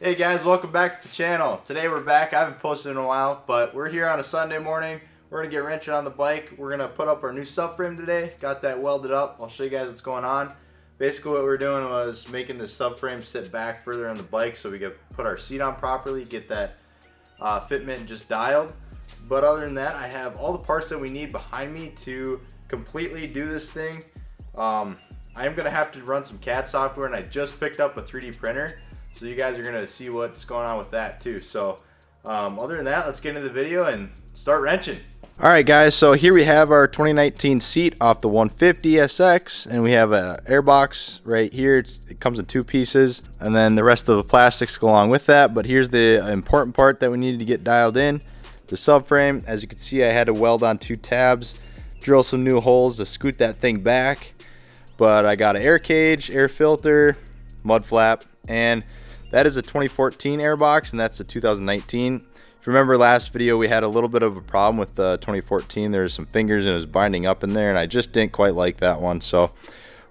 Hey guys, welcome back to the channel. Today we're back. I haven't posted in a while, but we're here on a Sunday morning. We're going to get wrenching on the bike. We're going to put up our new subframe today. Got that welded up. I'll show you guys what's going on. Basically what we're doing was making the subframe sit back further on the bike so we could put our seat on properly, get that fitment just dialed. But other than that, I have all the parts that we need behind me to completely do this thing. I am going to have to run some CAD software, and I just picked up a 3D printer. So you guys are going to see what's going on with that too. So other than that, let's get into the video and start wrenching. Alright guys, so here we have our 2019 seat off the 150 SX, and we have a airbox right here. It comes in two pieces, and then the rest of the plastics go along with that. But here's the important part that we needed to get dialed in. The subframe, as you can see, I had to weld on two tabs, drill some new holes to scoot that thing back. But I got an air cage, air filter, mud flap, and that is a 2014 airbox, and that's a 2019. If you remember last video, we had a little bit of a problem with the 2014. There's some fingers and it was binding up in there, and I just didn't quite like that one. So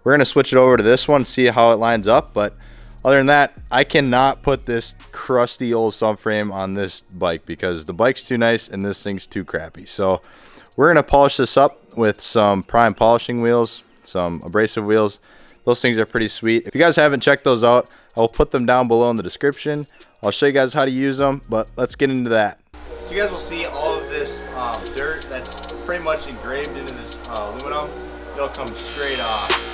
we're gonna switch it over to this one, see how it lines up. But other than that, I cannot put this crusty old subframe on this bike because the bike's too nice and this thing's too crappy. So we're gonna polish this up with some prime polishing wheels, some abrasive wheels. Those things are pretty sweet. If you guys haven't checked those out, I'll put them down below in the description. I'll show you guys how to use them, but let's get into that. So you guys will see all of this dirt that's pretty much engraved into this aluminum. It'll come straight off.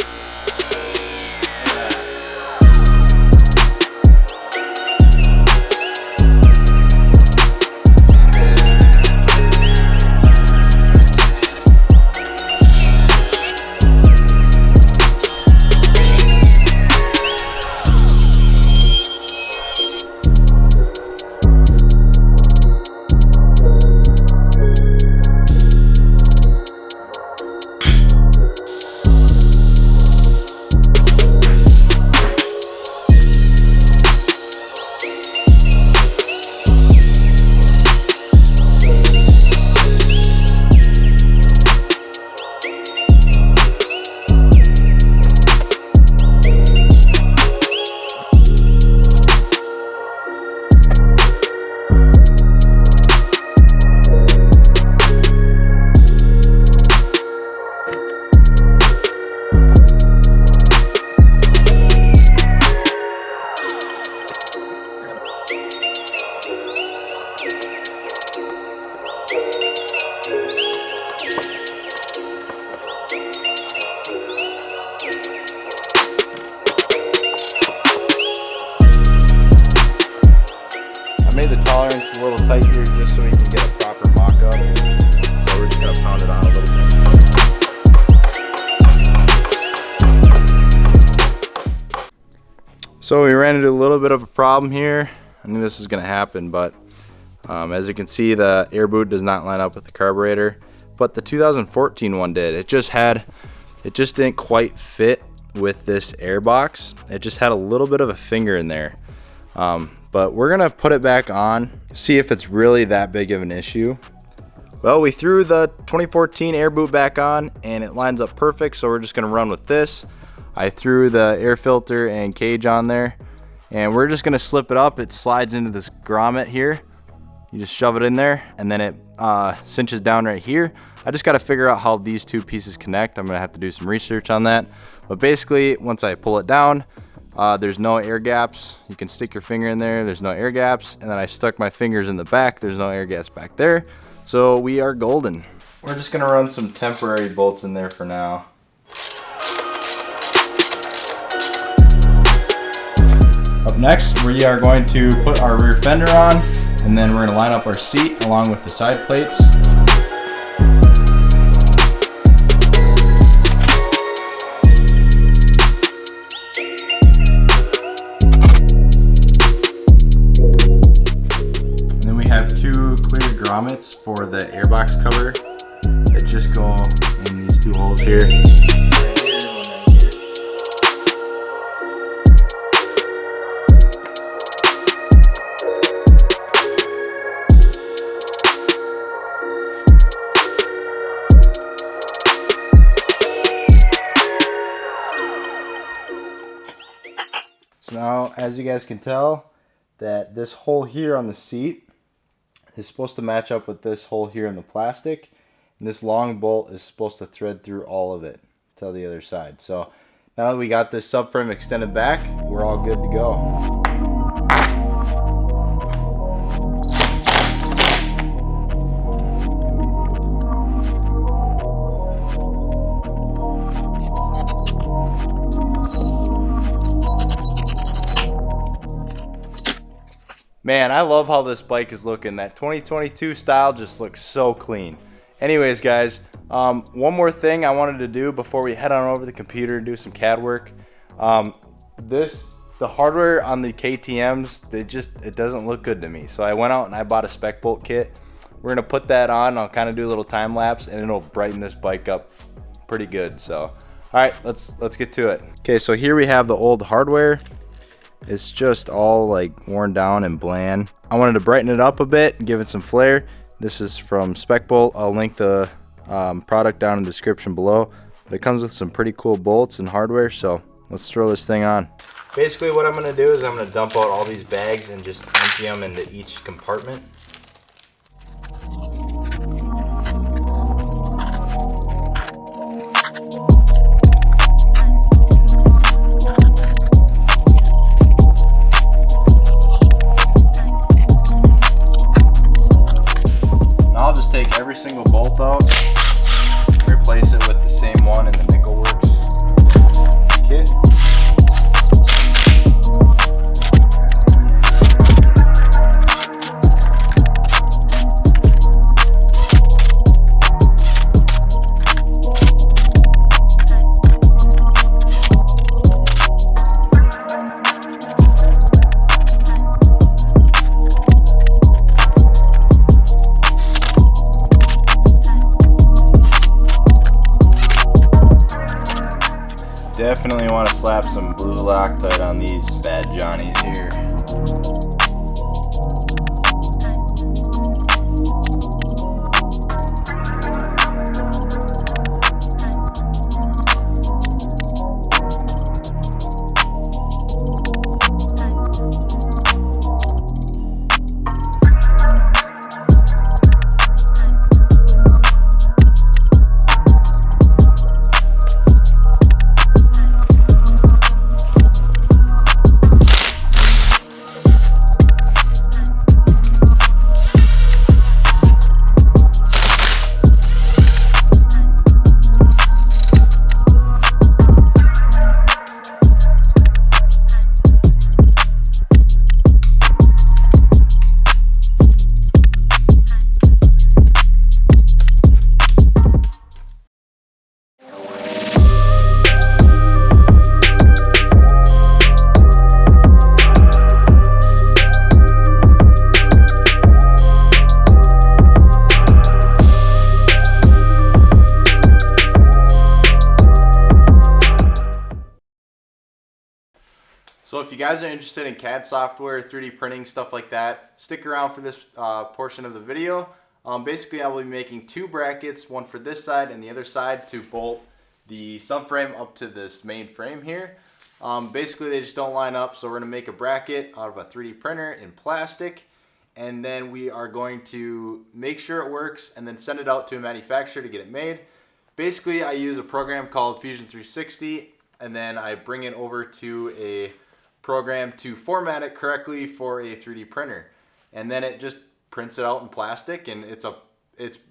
I made the tolerance a little tighter just so we can get a proper mock-up. So we're just going to pound it on a little bit. So we ran into a little bit of a problem here. I knew this was going to happen, but as you can see, the air boot does not line up with the carburetor. But the 2014 one did. It just didn't quite fit with this airbox. It just had a little bit of a finger in there. But we're gonna put it back on, see if it's really that big of an issue. Well, we threw the 2014 air boot back on and it lines up perfect, so we're just gonna run with this. I threw the air filter and cage on there, and we're just gonna slip it up. It slides into this grommet here. You just shove it in there, and then it cinches down right here. I just gotta figure out how these two pieces connect. I'm gonna have to do some research on that. But basically, once I pull it down, there's no air gaps. You can stick your finger in there, there's no air gaps. And then I stuck my fingers in the back, there's no air gaps back there. So we are golden. We're just gonna run some temporary bolts in there for now. Up next, we are going to put our rear fender on, and then we're gonna line up our seat along with the side plates. Grommets for the airbox cover that just go in these two holes here. So now, as you guys can tell, that this hole here on the seat is supposed to match up with this hole here in the plastic, and this long bolt is supposed to thread through all of it to the other side. So now that we got this subframe extended back, we're all good to go. Man, I love how this bike is looking. That 2022 style just looks so clean. Anyways, guys, one more thing I wanted to do before we head on over to the computer and do some CAD work. The hardware on the KTMs, it doesn't look good to me. So I went out and I bought a spec bolt kit. We're gonna put that on. I'll kind of do a little time lapse, and it'll brighten this bike up pretty good. So, all right, let's get to it. Okay, so here we have the old hardware. It's just all like worn down and bland. I wanted to brighten it up a bit and give it some flair. This is from Spec Bolt. I'll link the product down in the description below. But it comes with some pretty cool bolts and hardware, so let's throw this thing on. Basically what I'm going to do is I'm going to dump out all these bags and just empty them into each compartment. Take every single bolt out, replace it with the same one in the Nickel Works kit. Definitely want to slap some blue Loctite on these bad Johnnies here. So if you guys are interested in CAD software, 3D printing, stuff like that, stick around for this portion of the video. Basically, I will be making two brackets, one for this side and the other side to bolt the subframe up to this main frame here. Basically, they just don't line up, so we're going to make a bracket out of a 3D printer in plastic, and then we are going to make sure it works and then send it out to a manufacturer to get it made. Basically, I use a program called Fusion 360, and then I bring it over to a program to format it correctly for a 3D printer, and then it just prints it out in plastic, and it's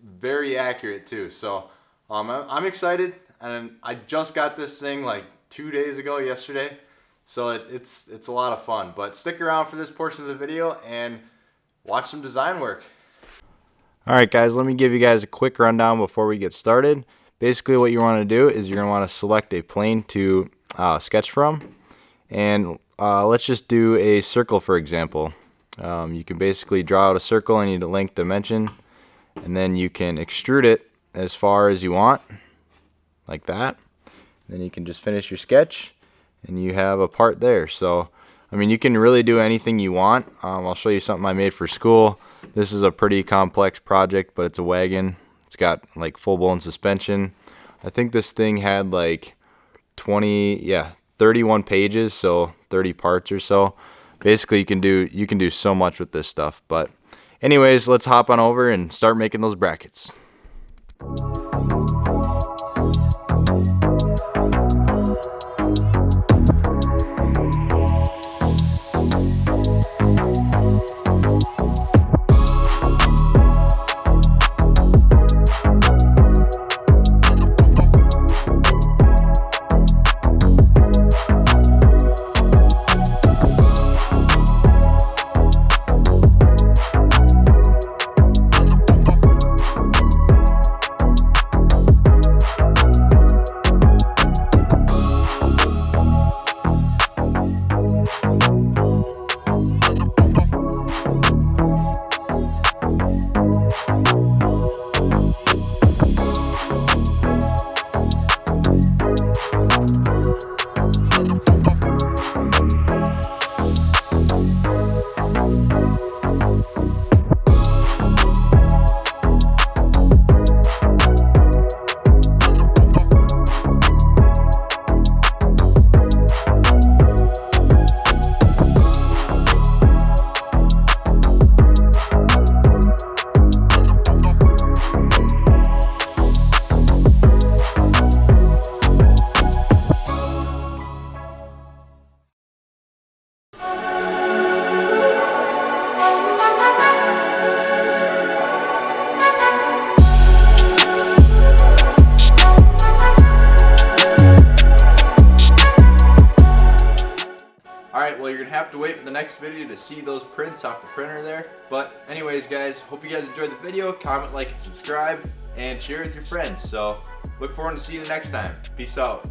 very accurate too. So I'm excited, and I just got this thing like 2 days ago yesterday, so it's a lot of fun. But stick around for this portion of the video and watch some design work. Alright guys, let me give you guys a quick rundown before we get started. Basically what you want to do is you're going to want to select a plane to sketch from, and let's just do a circle for example. You can basically draw out a circle and you need a length dimension, and then you can extrude it as far as you want, like that. Then you can just finish your sketch and you have a part there. So I mean, you can really do anything you want. I'll show you something I made for school. This is a pretty complex project, but it's a wagon. It's got like full-blown suspension. I think this thing had like 31 pages, so 30 parts or so. Basically, you can do so much with this stuff. But anyways, let's hop on over and start making those brackets. Alright, well, you're going to have to wait for the next video to see those prints off the printer there. But anyways, guys, hope you guys enjoyed the video. Comment, like, and subscribe, and share with your friends. So look forward to seeing you next time. Peace out.